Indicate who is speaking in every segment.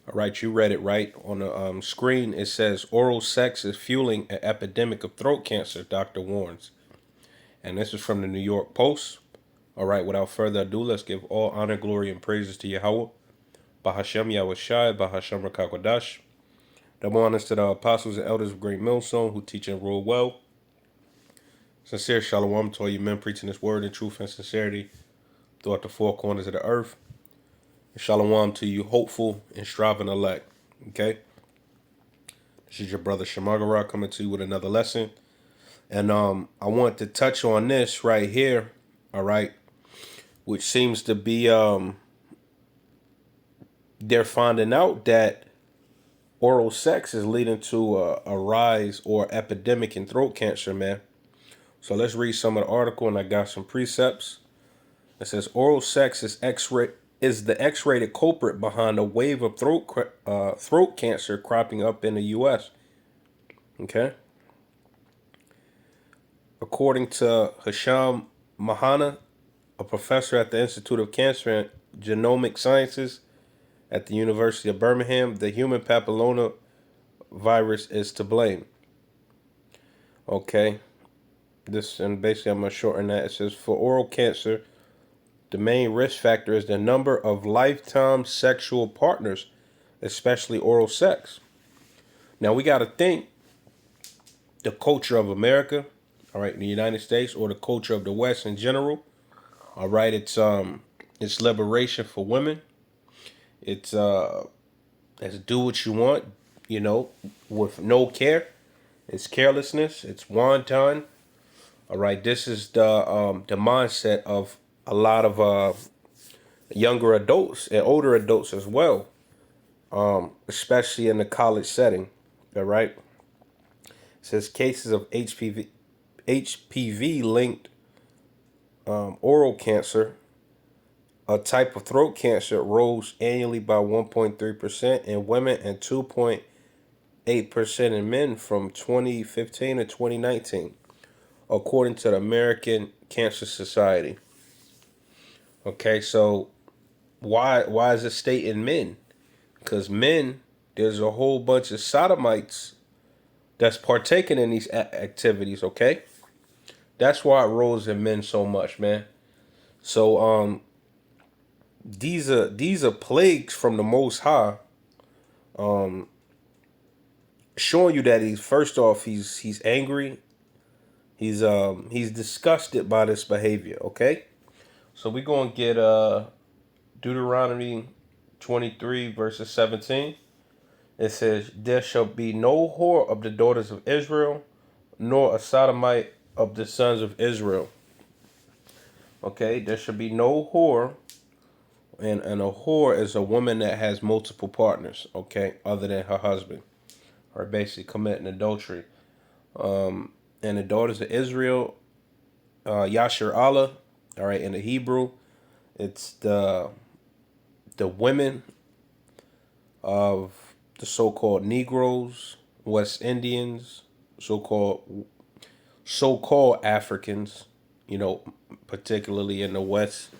Speaker 1: All right, you read it right on the screen. It says oral sex is fueling an epidemic of throat cancer, doctor warns. And this is from the New York Post. All right, without further ado, let's give all honor, glory, and praises to Yahweh. Bahashem Yahushai, Bahashem Rakakwadash. Double honors to the apostles and elders of Great Millstone who teach and rule well. Sincere shalom to all you men preaching this word in truth and sincerity throughout the four corners of the earth. And shalom to you hopeful and striving elect. Okay? This is your brother Shamagara coming to you with another lesson. And I want to touch on this right here, all right, which seems to be they're finding out that oral sex is leading to a rise or epidemic in throat cancer, man. So let's read some of the article, and I got some precepts. It says oral sex is the X-rated culprit behind a wave of throat cancer cropping up in the U.S. Okay. According to Hisham Mahana, a professor at the Institute of Cancer and Genomic Sciences at the University of Birmingham, the human papilloma virus is to blame. Okay. This, and basically I'm going to shorten that. It says for oral cancer, the main risk factor is the number of lifetime sexual partners, especially oral sex. Now we got to think the culture of America, all right, in the United States, or the culture of the West in general. All right, it's liberation for women. It's do what you want, you know, with no care. It's carelessness. It's wanton. All right, this is the mindset of a lot of younger adults and older adults as well, especially in the college setting. All right, it says cases of HPV linked oral cancer, a type of throat cancer, rose annually by 1.3% in women and 2.8% in men from 2015 to 2019, according to the American Cancer Society. Okay, so why is it stating men? Because men, there's a whole bunch of sodomites that's partaking in these activities. Okay, that's why it rose in men so much, man. So these are plagues from the Most High, showing you that he's first off he's angry, he's disgusted by this behavior. Okay, so we're gonna get Deuteronomy 23 verses 17. It says, "There shall be no whore of the daughters of Israel, nor a sodomite of the sons of Israel." Okay, there should be no whore, and a whore is a woman that has multiple partners. Okay, other than her husband, or basically committing adultery. And the daughters of Israel, Yasher Allah. All right, in the Hebrew, it's the women of the so-called Negroes, West Indians, so-called Africans, you know, particularly in the West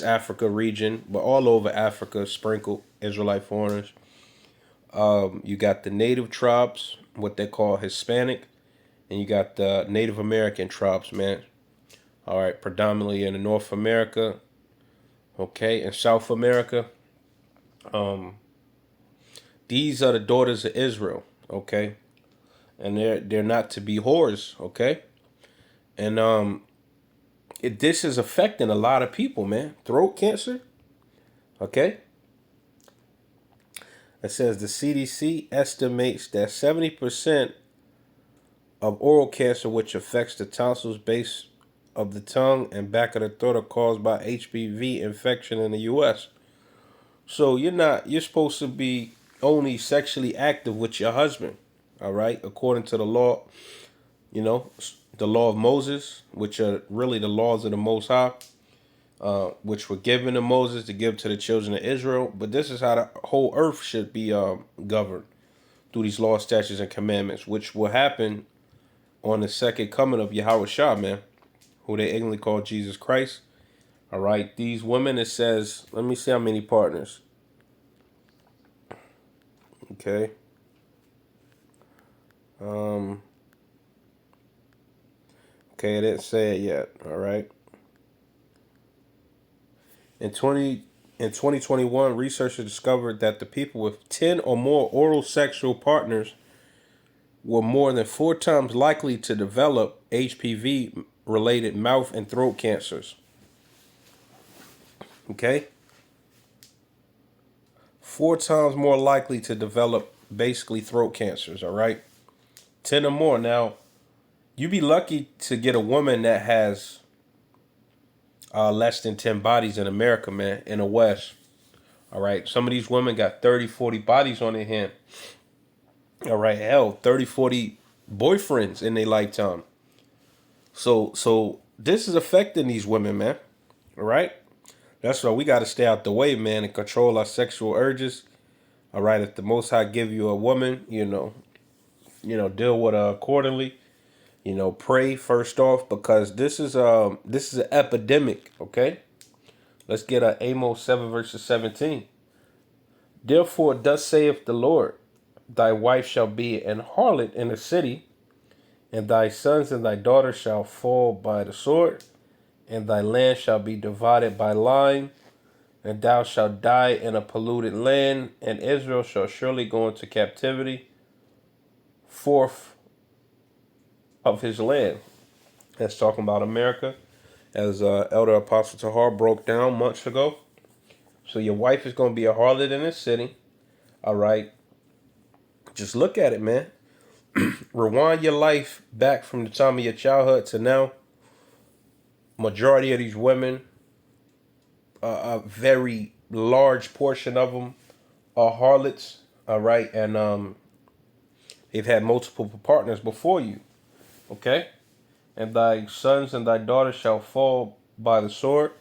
Speaker 1: Africa region, but all over Africa, sprinkled Israelite foreigners. You got the native tribes, what they call Hispanic, and you got the Native American tribes, man. All right, predominantly in the North America, okay, and South America. These are the daughters of Israel, okay, and they're not to be whores, okay, and this is affecting a lot of people, man. Throat cancer, okay. It says the CDC estimates that 70% of oral cancer, which affects the tonsils, base of the tongue, and back of the throat, are caused by HPV infection in the U.S. So you're supposed to be only sexually active with your husband, all right, according to the law, you know, the law of Moses, which are really the laws of the Most High, which were given to Moses to give to the children of Israel. But this is how the whole earth should be governed, through these laws, statutes, and commandments, which will happen on the second coming of Yahweh Shah, man, who they ignorantly call Jesus Christ. All right, these women, it says, let me see how many partners. Okay. Um. Okay, I didn't say it yet. All right. In 2021, researchers discovered that the people with 10 or more oral sexual partners were more than 4 times likely to develop HPV related mouth and throat cancers. Okay? 4 times more likely to develop basically throat cancers, all right? 10 or more. Now, you be lucky to get a woman that has less than 10 bodies in America, man, in the West. All right? Some of these women got 30, 40 bodies on their hand. All right, hell, 30, 40 boyfriends in their lifetime. So this is affecting these women, man. All right? That's why we got to stay out the way, man, and control our sexual urges. All right, if the Most High give you a woman, deal with her accordingly. Pray first off because this is an epidemic. Okay, let's get Amos 7 verses 17. Therefore, thus saith the Lord, thy wife shall be an harlot in the city, and thy sons and thy daughters shall fall by the sword, and thy land shall be divided by line, and thou shalt die in a polluted land, and Israel shall surely go into captivity forth of his land. That's talking about America, as Elder Apostle Tahar broke down months ago. So your wife is going to be a harlot in this city. All right. Just look at it, man. Rewind your life back from the time of your childhood to now. Majority of these women, a very large portion of them are harlots. All right. And they've had multiple partners before you. Okay. And thy sons and thy daughters shall fall by the sword.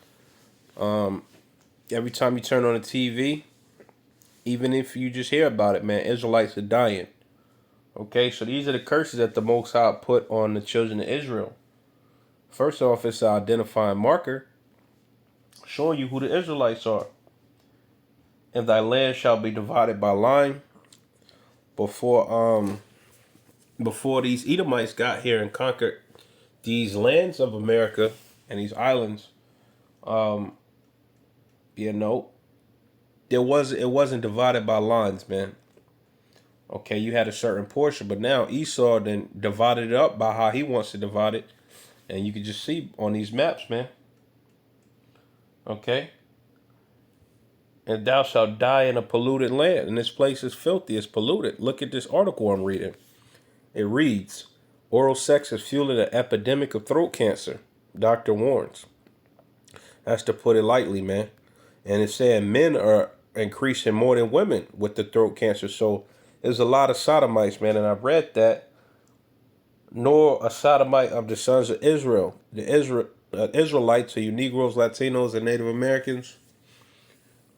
Speaker 1: Every time you turn on the TV, even if you just hear about it, man, Israelites are dying. Okay, so these are the curses that the Most High put on the children of Israel. First off, it's an identifying marker showing you who the Israelites are. And thy land shall be divided by line. Before these Edomites got here and conquered these lands of America and these islands, you know, it wasn't divided by lines, man. Okay, you had a certain portion, but now Esau then divided it up by how he wants to divide it, and you can just see on these maps, man. Okay, and thou shalt die in a polluted land, and this place is filthy, it's polluted. Look at this article I'm reading. It reads, "Oral sex is fueling an epidemic of throat cancer," doctor warns. That's to put it lightly, man. And it's saying men are increasing more than women with the throat cancer. So there's a lot of sodomites, man. And I read that, nor a sodomite of the sons of Israel. The Israelites are you Negroes, Latinos, and Native Americans.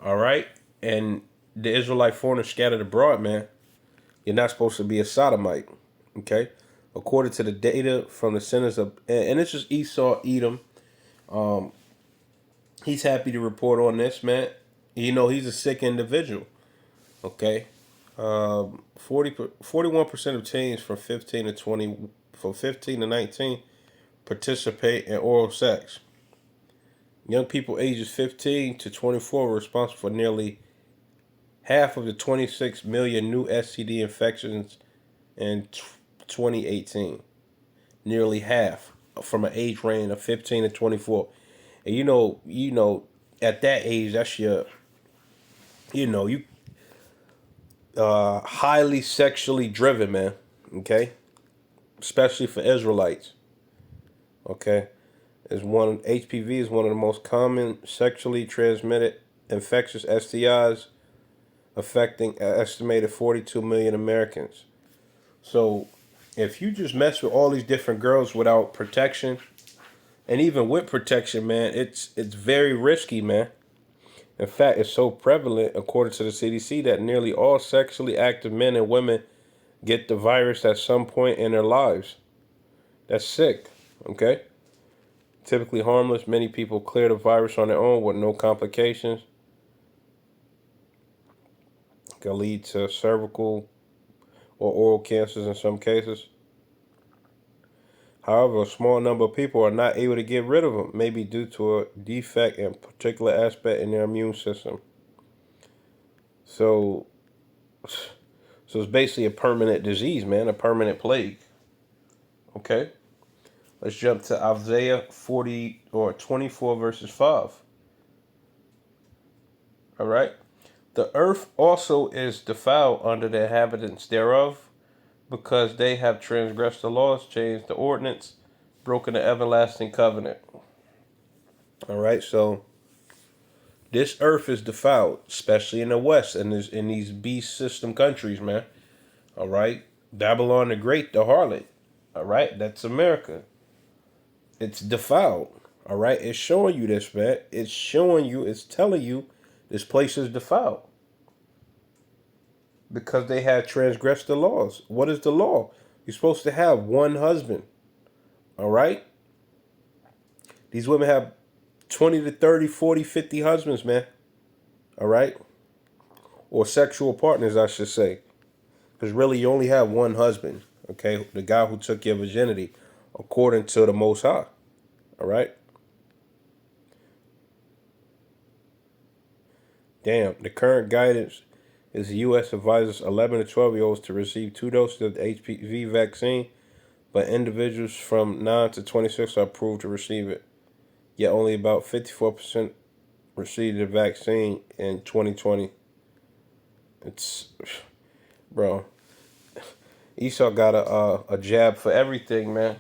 Speaker 1: All right. And the Israelite foreigners scattered abroad, man. You're not supposed to be a sodomite. Okay. According to the data from the centers of, and it's just Esau, Edom. He's happy to report on this, man. He's a sick individual. Okay. 41% of teens from 15 to 19 participate in oral sex. Young people ages 15 to 24 were responsible for nearly half of the 26 million new STD infections in 2018. Nearly half from an age range of 15 to 24. And at that age, that's you highly sexually driven, man. Okay, especially for Israelites. Okay, HPV is one of the most common sexually transmitted infectious STIs, affecting an estimated 42 million Americans. So, if you just mess with all these different girls without protection, and even with protection, man, it's very risky, man. In fact, it's so prevalent, according to the CDC, that nearly all sexually active men and women get the virus at some point in their lives. That's sick, okay? Typically harmless, many people clear the virus on their own with no complications. Can lead to cervical or oral cancers in some cases. However, a small number of people are not able to get rid of them, maybe due to a defect in a particular aspect in their immune system. So it's basically a permanent disease, man, a permanent plague. Okay? Let's jump to Isaiah 40 or 24 verses 5. All right? The earth also is defiled under the inhabitants thereof, because they have transgressed the laws, changed the ordinance, broken the everlasting covenant. All right, so this earth is defiled, especially in the West and in these beast system countries, man. All right, Babylon the Great, the harlot. All right, that's America. It's defiled. All right, it's showing you this, man. It's showing you, it's telling you this place is defiled because they had transgressed the laws. What is the law? You're supposed to have one husband. All right? These women have 20 to 30, 40, 50 husbands, man. All right? Or sexual partners, I should say. Because really, you only have one husband. Okay? The guy who took your virginity, according to the Most High. All right? Damn. The current guidance is the U.S. advises 11 to 12-year-olds to receive 2 doses of the HPV vaccine, but individuals from 9 to 26 are approved to receive it. Yet only about 54% received the vaccine in 2020. It's, bro, Esau got a jab for everything, man.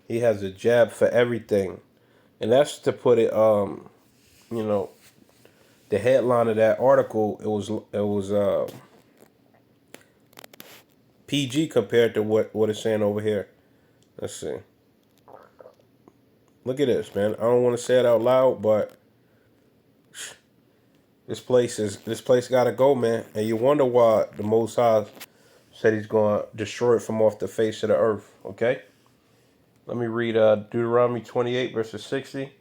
Speaker 1: He has a jab for everything. And that's to put it, you know, the headline of that article, it was PG compared to what it's saying over here. Let's see. Look at this, man. I don't want to say it out loud, but this place gotta go, man. And you wonder why the Most High said he's gonna destroy it from off the face of the earth. Okay? Let me read Deuteronomy 28, verses 60.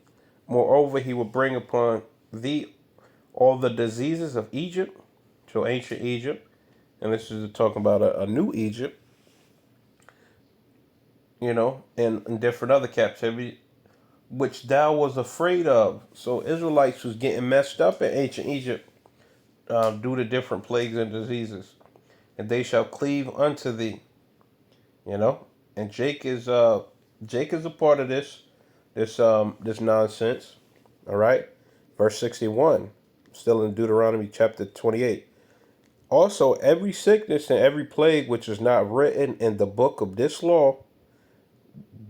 Speaker 1: Moreover, he will bring upon thee all the diseases of Egypt, so ancient Egypt, and this is talking about a new Egypt, you know, and different other captivity, which thou was afraid of. So Israelites was getting messed up in ancient Egypt due to different plagues and diseases. And they shall cleave unto thee, you know. And Jake is a part of this nonsense. All right, verse 61, still in Deuteronomy chapter 28. Also, every sickness and every plague which is not written in the book of this law,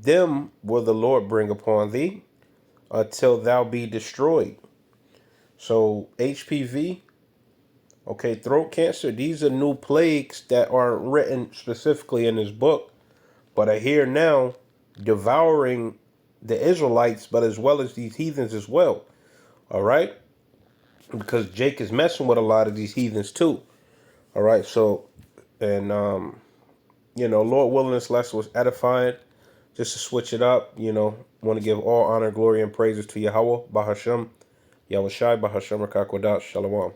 Speaker 1: them will the Lord bring upon thee until thou be destroyed. So HPV, okay, throat cancer, these are new plagues that aren't written specifically in this book, but are here now devouring the Israelites, but as well as these heathens as well. All right? Because Jake is messing with a lot of these heathens too. All right, so, and, you know, Lord willing, this lesson was edifying. Just to switch it up, you know, want to give all honor, glory, and praises to Yahweh, Bahashem, Yahushai, Bahashem, Rakakodat, Shalom.